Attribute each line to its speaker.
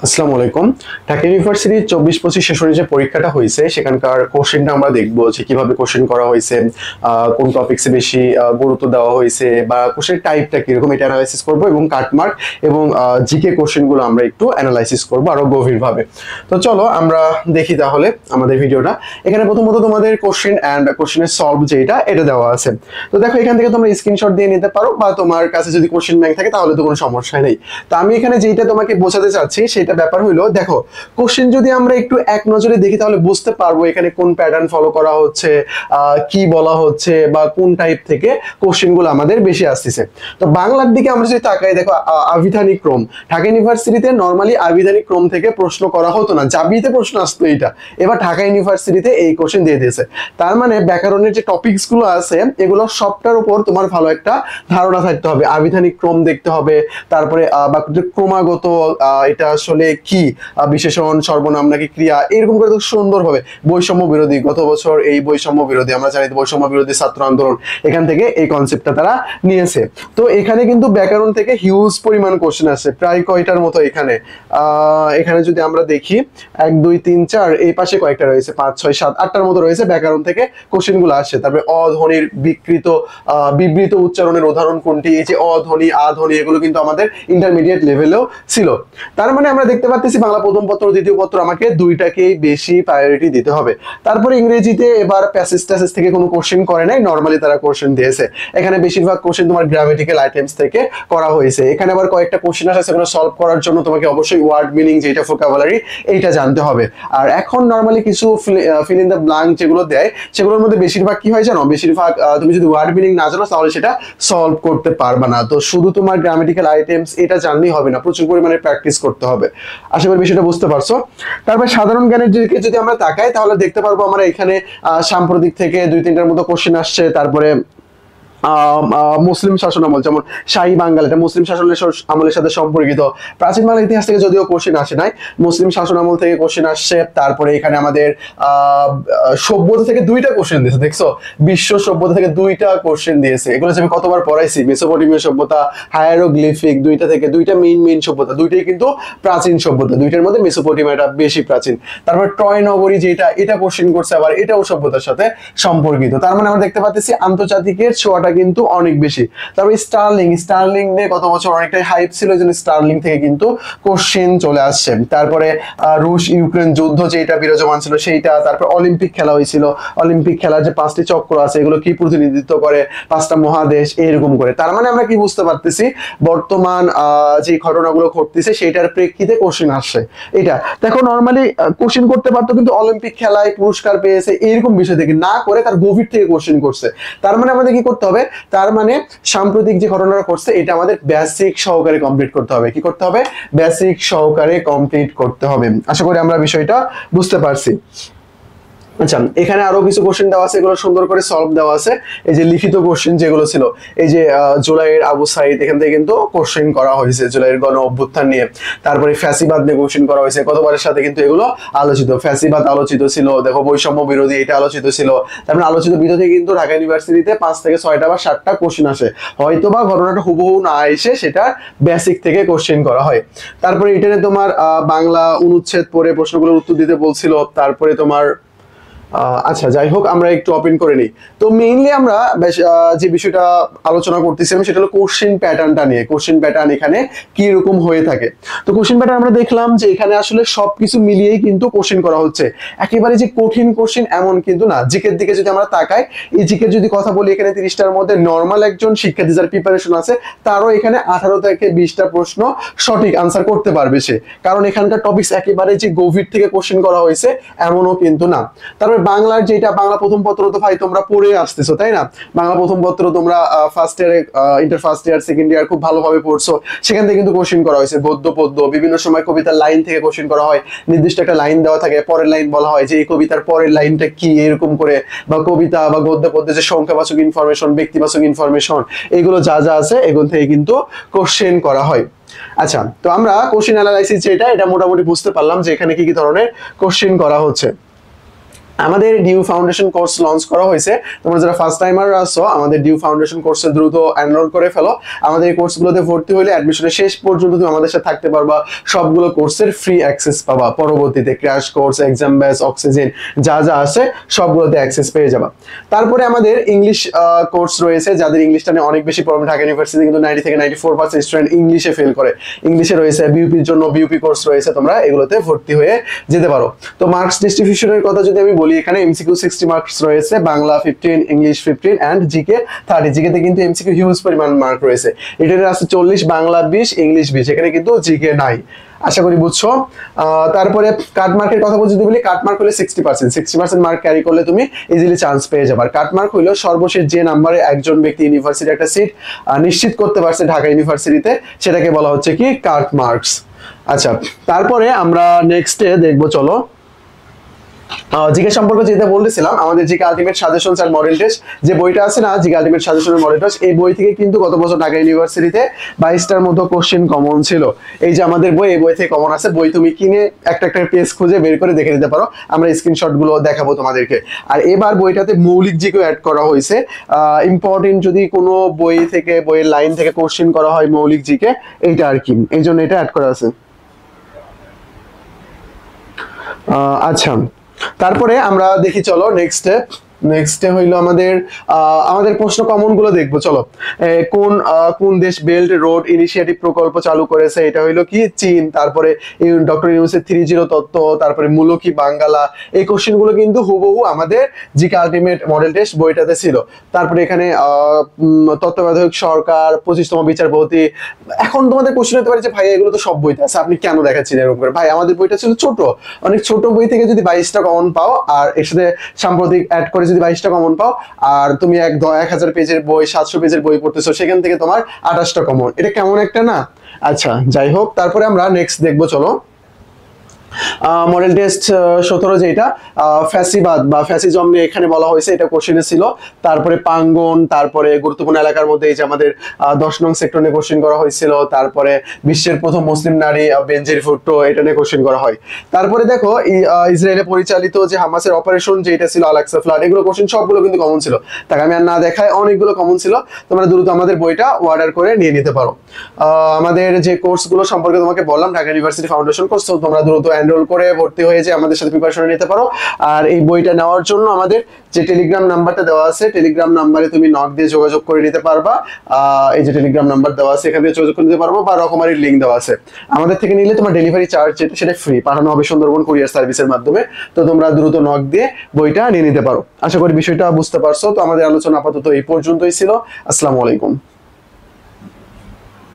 Speaker 1: আসসালামু আলাইকুম। ঢাকা ইউনিভার্সিটির 24-25 সেশনের যে পরীক্ষাটা হয়েছে সেখানকার কোশ্চেনটা আমরা দেখবো যে কিভাবে কোশ্চেন করা হয়েছে, কোন টপিকসে বেশি গুরুত্ব দেওয়া হয়েছে বা কোশ্চেন টাইপটা কিরকম এটা অ্যানালাইসিস করবো এবং কাটমার্ক এবং জিকে কোশ্চেনগুলো আমরা একটু অ্যানালাইসিস করবো আরো গভীরভাবে। তো চলো আমরা দেখি তাহলে আমাদের ভিডিওটা। এখানে প্রথমত তোমাদের কোশ্চেন অ্যান্ড কোশ্চেনের সলভ যেটা এটা দেওয়া আছে। তো দেখো এখান থেকে তোমরা স্ক্রিনশট দিয়ে নিতে পারো বা তোমার কাছে যদি কোশ্চেন ব্যাংক থাকে তাহলে তো কোনো সমস্যা নেই। তো আমি এখানে যেটা তোমাকে বোঝাতে চাচ্ছি সেটা ব্যাপার হইলো, দেখো কোশ্চেন যদি আমরা একটু এক নজরে দেখি তাহলে বুঝতে পারবো এখানে কোন প্যাটার্ন ফলো করা হচ্ছে, কি বলা হচ্ছে বা কোন টাইপ থেকে কোশ্চেন গুলো আমাদের বেশি আসতেছে। তো বাংলার দিকে আমরা যদি তাকাই, দেখো আবিধানিক ক্রম, ঢাকা ইউনিভার্সিটিতে নর্মালি আবিধানিক ক্রম থেকে প্রশ্ন করা হতো না, জাবিতে প্রশ্ন আসতো এইটা, এবার ঢাকা ইউনিভার্সিটিতে এই কোশ্চেন দিয়ে দিয়েছে। তার মানে ব্যাকরণের যে টপিকস গুলো আছে এগুলো সবটার উপর তোমার ভালো একটা ধারণা থাকতে হবে, আবিধানিক ক্রম দেখতে হবে, তারপরে ক্রমাগত এটা আসলে কি, বিশেষণ, সর্বনাম নাকি ক্রিয়া, এরকম করে সুন্দরভাবে বৈষম্য বিরোধী, গত বছর এই বৈষম্য বিরোধী আমরা জানি বৈষম্য বিরোধী ছাত্র আন্দোলন, এখান থেকে এই কনসেপ্টটা তারা নিয়েছে। তো এখানে কিন্তু ব্যাকরণ থেকে হিউজ পরিমাণ কোশ্চেন আছে, প্রায় কয়টার মতো এখানে এখানে যদি আমরা দেখি 1 2 3 4 এই পাশে কয়েকটা রয়েছে, 5 6 7 8টার মতো রয়েছে ব্যাকরণ থেকে কোশ্চেন গুলো আসছে। তারপরে অধ্বনির বিকৃত বিবৃত উচ্চারণের উদাহরণ কোনটি, এই যে অধ্বনি আধ্বনি এগুলো কিন্তু আমাদের ইন্টারমিডিয়েট লেভেলেও ছিল। তার মানে আমরা দেখতে পাচ্ছি বাংলা প্রথম পত্র দ্বিতীয় পত্র আমাকে দুইটাকেই বেশি প্রায়োরিটি দিতে হবে। তারপরে ইংরেজিতে এবার প্যাসেজ ট্যাসেজ থেকে কোনো কোশ্চেন করে নাই, নর্মালি তারা কোশ্চেন দিয়েছে। এখানে বেশিরভাগ কোশ্চেন তোমার গ্রামেটিক্যাল আইটেমস থেকে করা হয়েছে। এখানে আবার কয়েকটা কোশ্চেন আছে সেগুলো সলভ করার জন্য তোমাকে অবশ্যই ওয়ার্ড মিনিং যেটা ভোকাবুলারি এইটা জানতে হবে। আর এখন নর্মালি কিছু ফিল ইন দ্য ব্ল্যাঙ্ক যেগুলো দেয় সেগুলোর মধ্যে বেশিরভাগ কি হয় জানো, বেশিরভাগ তুমি যদি ওয়ার্ড মিনিং না জানো তাহলে সেটা সলভ করতে পারবা না। তো শুধু তোমার গ্রামেটিক্যাল আইটেমস এটা জানলেই হবে না, প্রচুর পরিমাণে প্র্যাকটিস করতে হবে। আশা করি বিষয়টা বুঝতে পারছো। তারপর সাধারণ জ্ঞানের দিকে যদি আমরা তাকাই তাহলে দেখতে পারবো আমরা এখানে সাম্প্রতিক থেকে 2-3টার মতো কোশ্চেন আসছে। তারপরে মুসলিম শাসন আমল, যেমন শাহী বাঙ্গাল, এটা মুসলিম শাসনের আমলের সাথে সম্পর্কিত। প্রাচীন বাংলার ইতিহাস থেকে যদিও কোশ্চেন আসে নাই, মুসলিম শাসন আমল থেকে কোশ্চেন আসছে। তারপরে এখানে আমাদের সভ্যতা থেকে 2টা কোশ্চেন দিয়েছে, দেখছো বিশ্ব সভ্যতা থেকে 2টা কোশ্চেন দিয়েছে। এগুলো আমি কতবার পড়াইছি, মেসোপটেমীয় সভ্যতা, হায়ারোগ্লিফিক, 2টা থেকে 2টা মেইন সভ্যতা, 2টাই কিন্তু প্রাচীন সভ্যতা, 2টার মধ্যে মেসোপটেমিয়াটা বেশি প্রাচীন। তারপর ট্রয় নগরী যেটা এটা কোশ্চেন করছে, আবার এটাও সভ্যতার সাথে সম্পর্কিত। তার মানে আমরা দেখতে পাচ্ছি আন্তর্জাতিকের ছোঁয়াটা কিন্তু অনেক বেশি। তারপর স্টার্লিং নিয়ে গত বছর অনেকটাই হাইপ ছিল, এই জন্য স্টার্লিং থেকে কিন্তু কোশ্চেন চলে আসছে। তারপরে রুশ ইউক্রেন যুদ্ধ যেটা বিরাজমান ছিল সেইটা। তারপর অলিম্পিক খেলা হয়েছিল, অলিম্পিক খেলার যে 5টি চক্র আছে এগুলো কি প্রতিনিধিত্ব করে, 5টা মহাদেশ, এরকম করে। তার মানে আমরা কি বুঝতে পারতেছি, বর্তমান যে ঘটনাগুলো ঘটতেছে সেটার প্রেক্ষিতে কোশ্চেন আসছে। এটা দেখো নর্মালি কোশ্চেন করতে পারতো, কিন্তু অলিম্পিক খেলায় পুরস্কার পেয়েছে এরকম বিষয় থেকে না করে তার গভীর থেকে কোশ্চেন করছে। তার মানে আমাদের কি করতে হবে, তার মানে সাম্প্রতিক যে ঘটনাটা করছে এটা আমাদের বেসিক সহকারে কমপ্লিট করতে হবে। কি করতে হবে, বেসিক সহকারে কমপ্লিট করতে হবে। আশা করি আমরা বিষয়টা বুঝতে পারছি। আচ্ছা, এখানে আরো কিছু কোশ্চেন দেওয়া আছে, এগুলো সুন্দর করে সলভ দেওয়া আছে। এই যে লিখিত কোশ্চেন যেগুলো ছিল, এই যে জুলাইয়ের আবু সাইদ, এখান থেকে কিন্তু কোশ্চেন করা হয়েছে জুলাইয়ের গণ অভ্যুত্থান নিয়ে। তারপরে ফ্যাসিবাদ নিয়ে কোশ্চেন করা হয়েছে, গতবারের সাথে কিন্তু এগুলো আলোচিত। ফ্যাসিবাদ আলোচিত ছিল, দেখো বৈষম্য বিরোধী এটা আলোচিত ছিল। তারপরে আলোচিত বিষয় থেকে কিন্তু ঢাকা ইউনিভার্সিটিতে 5 থেকে 6টা বা 7টা কোশ্চেন আসে, হয়তো বা ঘটনাটা হুবহু না এসে সেটা বেসিক থেকে কোশ্চেন করা হয়। তারপরে এখানে তোমার বাংলা অনুচ্ছেদ পড়ে প্রশ্নগুলোর উত্তর দিতে বলছিল। তারপরে তোমার আচ্ছা যাই হোক, আমরা একটু ওপেন করে নিই। তো মেইনলি আমরা যে বিষয়টা আলোচনা করতেছিলাম সেটা হলো কোশ্চেন প্যাটার্নটা নিয়ে। কোশ্চেন প্যাটার্ন এখানে কি রকম হয়ে থাকে। তো কোশ্চেন প্যাটার্ন আমরা দেখলাম যে এখানে আসলে সবকিছু মিলিয়েই কিন্তু কোশ্চেন করা হচ্ছে, একেবারে যে কঠিন কোশ্চেন এমন কিন্তু না। জিকের দিকে যদি আমরা তাকাই, এই জিকের যদি কথা বলি, এখানে 30টার মধ্যে নর্মাল একজন শিক্ষার্থী যার প্রিপারেশন আছে তারও এখানে 18 থেকে 20টা প্রশ্ন সঠিক আনসার করতে পারবে সে, কারণ এখানকার টপিকস একেবারে যে গভীর থেকে কোশ্চেন করা হয়েছে এমনও কিন্তু না। তারপরে বাংলার যেটা বাংলা প্রথম পত্র তো ভাই তোমরা পড়ে আসতেছো তাই না, বাংলা প্রথম পত্র তোমরা ফার্স্ট ইয়ারে, inter first year second year খুব ভালোভাবে পড়ছো, সেখান থেকে কিন্তু কোশ্চেন করা হয়েছে। গদ্য পদ্য বিভিন্ন সময় কবিতার লাইন থেকে কোশ্চেন করা হয়, নির্দিষ্ট একটা লাইন দেওয়া থাকে, পরের লাইন বলা হয় যে এই কবিতার পরের লাইনটা কি, এরকম করে। বা কবিতা বা গদ্য পদ্যে যে সংখ্যাবাচক ইনফরমেশন, ব্যক্তিবাচক ইনফরমেশন, এগুলো যা যা আছে এগুলো থেকে কিন্তু কোশ্চেন করা হয়। আচ্ছা, তো আমরা কোশ্চেন অ্যানালাইসিস যেটা এটা মোটামুটি বুঝতে পারলাম যে এখানে কি কি ধরনের কোশ্চেন করা হচ্ছে। আমাদের ডিউ ফাউন্ডেশন কোর্স লঞ্চ করা হয়েছে। তোমরা যারা ফার্স্ট টাইমার আছো আমাদের ডিউ ফাউন্ডেশন কোর্সে দ্রুত এনরোল করে ফেলো। আমাদের এই কোর্সগুলোতে ভর্তি হলে অ্যাডমিশনের শেষ পর্যন্ত তুমি আমাদের সাথে থাকতে পারবা, সবগুলো কোর্সের ফ্রি অ্যাক্সেস পাবা। পরবর্তীতে crash course, exam batch, oxygen যা যা আছে সবগুলোতে অ্যাক্সেস পেয়ে যাবা। তারপরে আমাদের ইংলিশ কোর্স রয়েছে, যাদের ইংলিশটা নিয়ে অনেক বেশি প্রবলেম। ঢাকা ইউনিভার্সিটি কিন্তু 90 থেকে 94% স্টুডেন্ট ইংলিশে ফেল করে। ইংলিশে রয়েছে বিউপির জন্য বিউপি কোর্স রয়েছে, তোমরা এগুলোতে ভর্তি হয়ে যেতে পারো। তো মার্কস ডিস্ট্রিবিউশনের কথা যদি আমি বলি, এখানে এমসিকিউ 60 মার্কস রয়েছে, বাংলা 15, ইংলিশ 15 এন্ড জিকে 30। জিকেতে কিন্তু এমসিকিউ হিউজ পরিমাণ মার্ক রয়েছে। রিটেনের আছে 40, বাংলা 20, ইংলিশ 20, এখানে কিন্তু জিকে নাই। আশা করি বুঝছো। তারপরে কাট মার্কের কথা যদি বলি, কাট মার্ক হলে 60% মার্ক ক্যারি করলে তুমি ইজিলি চান্স পেয়ে যাবে। আর কাট মার্ক হলো সর্বশেষ যে নাম্বারে একজন ব্যক্তি ইউনিভার্সিটি একটা সিট নিশ্চিত করতে পারছে ঢাকা ইউনিভার্সিটিতে, সেটাকে বলা হচ্ছে কি কাট মার্কস। আচ্ছা, তারপরে আমরা নেক্সটে দেখবো, চলো জিকে সম্পর্কে যেটা বলতেছিলাম, আমাদের GK ultimate suggestions and model test যে বইটা আছে না, GK ultimate suggestion and model test, এই বই থেকে কিন্তু গত বছর ঢাকা ইউনিভার্সিটিতে 22টার মতো কোশ্চেন কমন ছিল। এই যে আমাদের বই, এই বই থেকে কমন আছে। বই তুমি কিনে একটা একটা পেজ খুঁজে বের করে দেখে নিতে পারো, আমরা স্ক্রিনশট গুলো দেখাবো তোমাদেরকে। আর এবার বইটাতে মৌলিক জিকে অ্যাড করা হয়েছে। ইম্পর্টেন্ট যদি কোনো বই থেকে, বইয়ের লাইন থেকে কোশ্চেন করা হয় মৌলিক জিকে, এইটা আর কি, এই জন্য এটা অ্যাড করা আছে। আচ্ছা, তারপরে আমরা দেখি, চলো নেক্সটে হইলো আমাদের প্রশ্ন কমন গুলো দেখবো। চলো, কোন দেশ বেল্ট রোড ইনিশিয়েটিভ প্রকল্প চালু করেছে? এটা হইলো কি চীন। তারপরে ডক্টর ইউনূসের 3-0 তত্ত্ব, তারপরে মূলো কি বাঙ্গালা, এই কোশ্চেন গুলো কিন্তু হুবহু আমাদের জিকে আলটিমেট মডেল টেস্ট বইটাতে ছিল। তারপরে এখানে তত্ত্বাবধায়ক সরকার, 25তম বিচারপতি। এখন তোমাদের কোশ্চেন হতে পারে যে ভাই এগুলো তো সব বইতে আছে, আপনি কেন দেখাচ্ছেন এরকম করে? ভাই আমাদের বইটা ছিল ছোট, অনেক ছোট বই থেকে যদি 22টা কমন পাও, আর এর সাথে সাম্প্রতিক অ্যাড করে যদি 22টা কমন পাও, আর তুমি 1000 পেজের বই, 700 পেজের বই পড়তেছো, সেখান থেকে তোমার 28টা কমন, এটা কেমন একটা না? আচ্ছা, যাই হোক, তারপরে আমরা নেক্সট দেখবো, চলো মডেল টেস্ট 17 যেটা ফ্যাসিবাদ বা ফ্যাসিজম নিয়ে এখানে বলা হয়েছে, এটা কোশ্চেনে ছিল। তারপরে পাঙ্গন, তারপরে গুরুত্বপূর্ণ এলাকার মধ্যে এই যে আমাদের 10 নং সেক্টর নিয়ে কোশ্চেন করা হয়েছিল। তারপরে বিশ্বের প্রথম মুসলিম নারী বেনজির ভুট্টো, এটা নিয়ে কোশ্চেন করা হয়। তারপরে দেখো ইসরায়েলে পরিচালিত যে হামাসের অপারেশন যেটা ছিল আল-আকসা ফ্লাড, এগুলো কোশ্চেন সবগুলো কিন্তু কমন ছিল। তাকে আমি আর না দেখায়, অনেকগুলো কমন ছিল। তোমরা দ্রুত আমাদের বইটা অর্ডার করে নিয়ে নিতে পারো। আমাদের যে কোর্সগুলো সম্পর্কে তোমাকে বললাম, ঢাকা ইউনিভার্সিটি ফাউন্ডেশন কোর্স, তোমরা দ্রুত এনরোল করে ভর্তি হয়ে যে আমাদের সাথে প্রিপারেশন নিতে পারো। আর এই বইটা নেওয়ার জন্য আমাদের যে টেলিগ্রাম নাম্বারটা দেওয়া আছে, টেলিগ্রাম নাম্বারে তুমি নক দিয়ে যোগাযোগ করে নিতে পারবা। এই যে টেলিগ্রাম নাম্বার দেওয়া আছে, এখান থেকে যোগাযোগ করে নিতে পারবো, বা রকমারির লিঙ্ক দেওয়া আছে। আমাদের থেকে নিলে তোমার ডেলিভারি চার্জ যেটা, সেটা ফ্রি, পাঠানো হবে সুন্দরবন কুরিয়ার সার্ভিসের মাধ্যমে। তো তোমরা দ্রুত নক দিয়ে বইটা নিয়ে নিতে পারো। আশা করি বিষয়টা বুঝতে পারছো। তো আমাদের আলোচনা আপাতত এই পর্যন্তই ছিল। আসসালামু আলাইকুম।